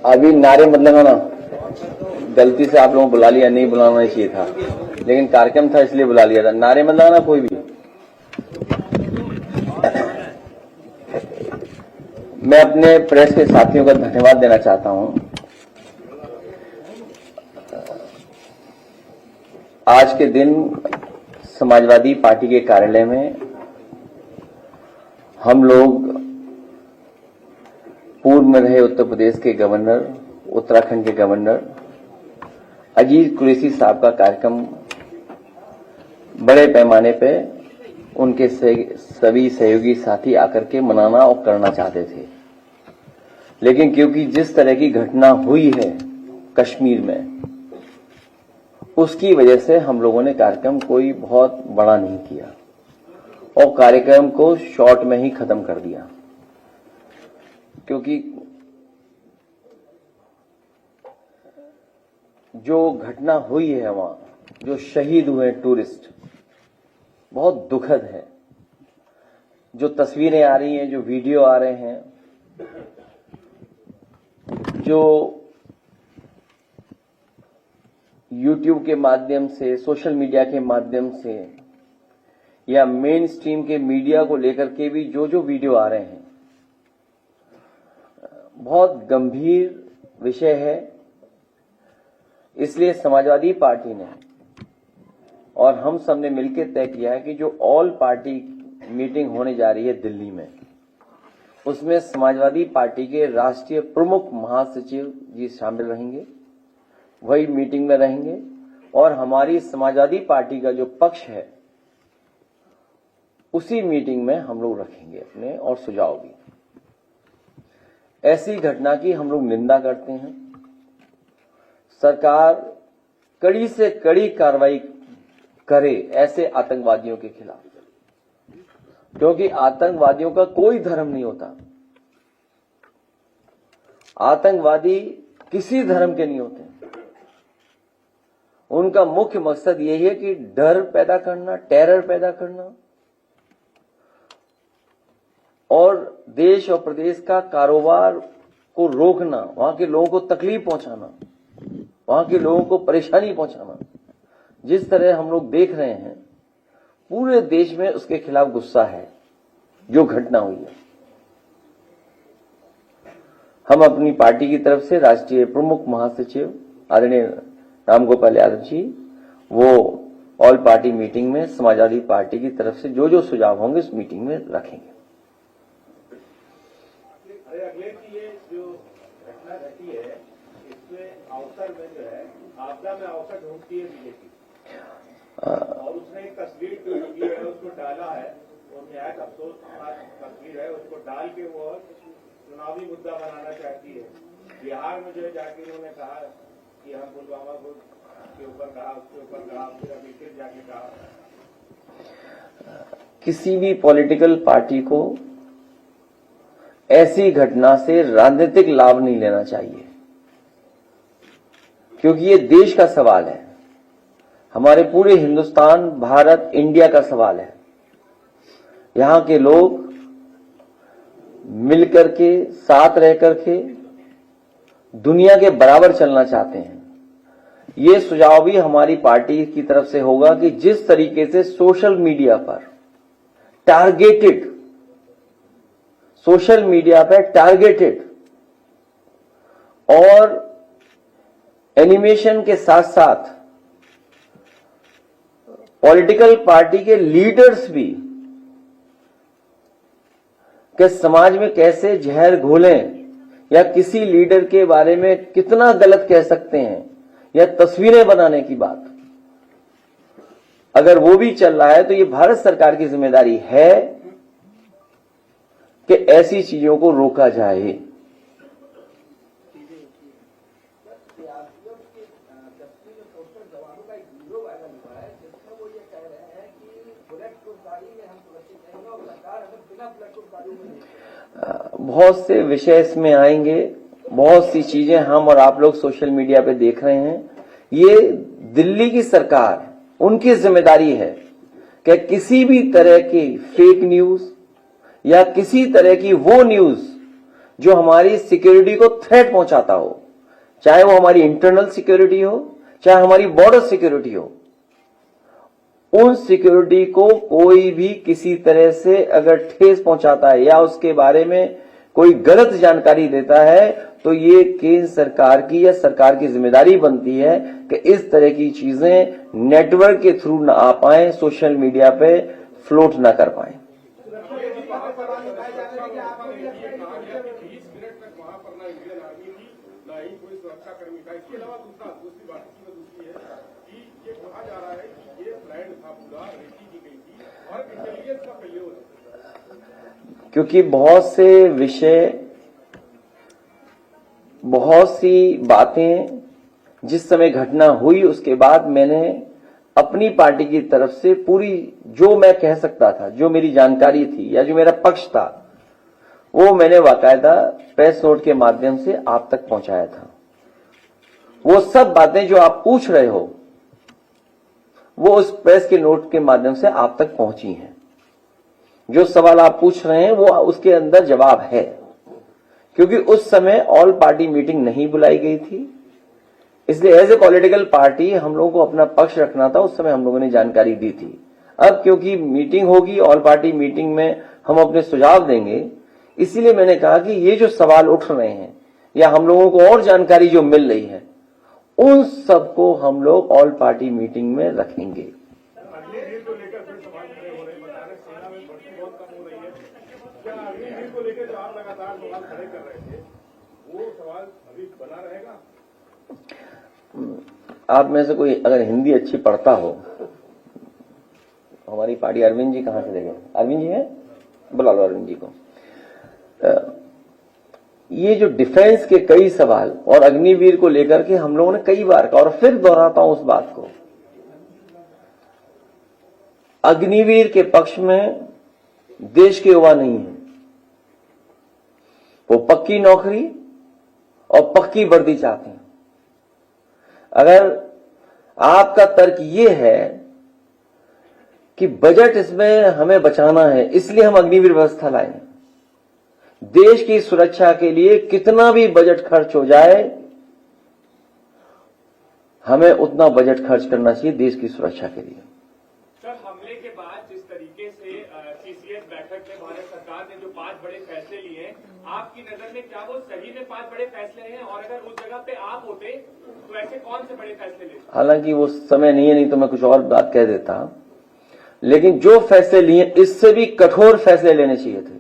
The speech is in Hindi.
अभी नारे मत लगाना, गलती से आप लोगों को बुला लिया, नहीं बुलाना चाहिए था, लेकिन कार्यक्रम था इसलिए बुला लिया था। नारे मत लगाना कोई भी। मैं अपने प्रेस के साथियों का धन्यवाद देना चाहता हूं। आज के दिन समाजवादी पार्टी के कार्यालय में हम लोग पूर्व में रहे उत्तर प्रदेश के गवर्नर, उत्तराखंड के गवर्नर अजीत कुरैशी साहब का कार्यक्रम बड़े पैमाने पे उनके सभी सहयोगी साथी आकर के मनाना और करना चाहते थे, लेकिन क्योंकि जिस तरह की घटना हुई है कश्मीर में, उसकी वजह से हम लोगों ने कार्यक्रम कोई बहुत बड़ा नहीं किया और कार्यक्रम को शॉर्ट में ही खत्म कर दिया। क्योंकि जो घटना हुई है वहां, जो शहीद हुए टूरिस्ट, बहुत दुखद है। जो तस्वीरें आ रही हैं, जो वीडियो आ रहे हैं, जो YouTube के माध्यम से, सोशल मीडिया के माध्यम से या मेन स्ट्रीम के मीडिया को लेकर के भी जो वीडियो आ रहे हैं, बहुत गंभीर विषय है। इसलिए समाजवादी पार्टी ने और हम सब ने मिलकर तय किया है कि जो ऑल पार्टी मीटिंग होने जा रही है दिल्ली में, उसमें समाजवादी पार्टी के राष्ट्रीय प्रमुख महासचिव जी शामिल रहेंगे, वही मीटिंग में रहेंगे और हमारी समाजवादी पार्टी का जो पक्ष है उसी मीटिंग में हम लोग रखेंगे अपने और सुझाव भी। ऐसी घटना की हम लोग निंदा करते हैं। सरकार कड़ी से कड़ी कार्रवाई करे ऐसे आतंकवादियों के खिलाफ, क्योंकि आतंकवादियों का कोई धर्म नहीं होता। आतंकवादी किसी धर्म के नहीं होते। उनका मुख्य मकसद यही है कि डर पैदा करना, टेरर पैदा करना और देश और प्रदेश का कारोबार को रोकना, वहां के लोगों को तकलीफ पहुंचाना, वहां के लोगों को परेशानी पहुंचाना। जिस तरह हम लोग देख रहे हैं, पूरे देश में उसके खिलाफ गुस्सा है जो घटना हुई है। हम अपनी पार्टी की तरफ से राष्ट्रीय प्रमुख महासचिव आदरणीय रामगोपाल यादव जी, वो ऑल पार्टी मीटिंग में समाजवादी पार्टी की तरफ से जो सुझाव होंगे उस मीटिंग में रखेंगे। अगले की ये जो घटना घटी है, इसमें अवसर में जो है आपदा में अवसर ढूंढती है बीजेपी, और उसने एक तस्वीर जो की है उसको डाला है, वो न्याय अफसोस तस्वीर है, उसको डाल के वो चुनावी मुद्दा बनाना चाहती है। बिहार में जो है जाके उन्होंने कहा कि हम पुलवामा के ऊपर कहा, उसके ऊपर कहा, फिर अभी फिर जाके कहा। किसी भी पॉलिटिकल पार्टी को ऐसी घटना से राजनीतिक लाभ नहीं लेना चाहिए, क्योंकि ये देश का सवाल है, हमारे पूरे हिंदुस्तान, भारत, इंडिया का सवाल है। यहां के लोग मिलकर के, साथ रह करके दुनिया के बराबर चलना चाहते हैं। ये सुझाव भी हमारी पार्टी की तरफ से होगा कि जिस तरीके से सोशल मीडिया पर टारगेटेड और एनिमेशन के साथ साथ पॉलिटिकल पार्टी के लीडर्स भी कि समाज में कैसे जहर घोलें या किसी लीडर के बारे में कितना गलत कह सकते हैं या तस्वीरें बनाने की बात, अगर वो भी चल रहा है तो ये भारत सरकार की जिम्मेदारी है कि ऐसी चीजों को रोका जाए। बहुत से विषय इसमें आएंगे, बहुत सी चीजें हम और आप लोग सोशल मीडिया पे देख रहे हैं। ये दिल्ली की सरकार, उनकी जिम्मेदारी है कि किसी भी तरह की फेक न्यूज या किसी तरह की वो न्यूज जो हमारी सिक्योरिटी को थ्रेट पहुंचाता हो, चाहे वो हमारी इंटरनल सिक्योरिटी हो, चाहे हमारी बॉर्डर सिक्योरिटी हो, उन सिक्योरिटी को कोई भी किसी तरह से अगर ठेस पहुंचाता है या उसके बारे में कोई गलत जानकारी देता है, तो ये केंद्र सरकार की या सरकार की जिम्मेदारी बनती है कि इस तरह की चीजें नेटवर्क के थ्रू ना आ पाए, सोशल मीडिया पे फ्लोट ना कर पाए। क्योंकि बहुत से विषय, बहुत सी बातें जिस समय घटना हुई उसके बाद मैंने अपनी पार्टी की तरफ से पूरी जो मैं कह सकता था, जो मेरी जानकारी थी या जो मेरा पक्ष था, वो मैंने बाकायदा प्रेस नोट के माध्यम से आप तक पहुंचाया था। वो सब बातें जो आप पूछ रहे हो वो उस प्रेस के नोट के माध्यम से आप तक पहुंची हैं। जो सवाल आप पूछ रहे हैं वो उसके अंदर जवाब है, क्योंकि उस समय ऑल पार्टी मीटिंग नहीं बुलाई गई थी, इसलिए एज ए पॉलिटिकल पार्टी हम लोगों को अपना पक्ष रखना था। उस समय हम लोगों ने जानकारी दी थी। अब क्योंकि मीटिंग होगी, ऑल पार्टी मीटिंग में हम अपने सुझाव देंगे, इसीलिए मैंने कहा कि ये जो सवाल उठ रहे हैं या हम लोगों को और जानकारी जो मिल रही है, उन सबको हम लोग ऑल पार्टी मीटिंग में रखेंगे। अग्निवीर को लेकर फिर सवाल खड़े हो रहे हैं, बता रहे सेना में भर्ती बहुत कम हो रही है। क्या अग्निवीर को लेकर जो आप लगातार सवाल खड़े कर रहे थे वो सवाल अभी बना रहेगा? आप में से कोई अगर हिंदी अच्छी पढ़ता हो, हमारी पार्टी अरविंद जी कहां चले गए? अरविंद जी हैं, बुला लो अरविंद जी को। ये जो डिफेंस के कई सवाल और अग्निवीर को लेकर के हम लोगों ने कई बार कहा, और फिर दोहराता हूं उस बात को, अग्निवीर के पक्ष में देश के युवा नहीं है। वो पक्की नौकरी और पक्की वर्दी चाहते हैं। अगर आपका तर्क ये है कि बजट इसमें हमें बचाना है इसलिए हम अग्निवीर व्यवस्था लाए, देश की सुरक्षा के लिए कितना भी बजट खर्च हो जाए हमें उतना बजट खर्च करना चाहिए देश की सुरक्षा के लिए। सर, हमले के बाद जिस तरीके से सीसीएस बैठक में भारत सरकार ने जो 5 बड़े फैसले लिए हैं, आपकी नजर में क्या वो सही में 5 बड़े फैसले हैं? और अगर उस जगह पे आप होते तो ऐसे कौन से बड़े फैसले लेते? हालांकि वो समय नहीं है, नहीं तो मैं कुछ और बात कह देता, लेकिन जो फैसले लिए इससे भी कठोर फैसले लेने चाहिए थे।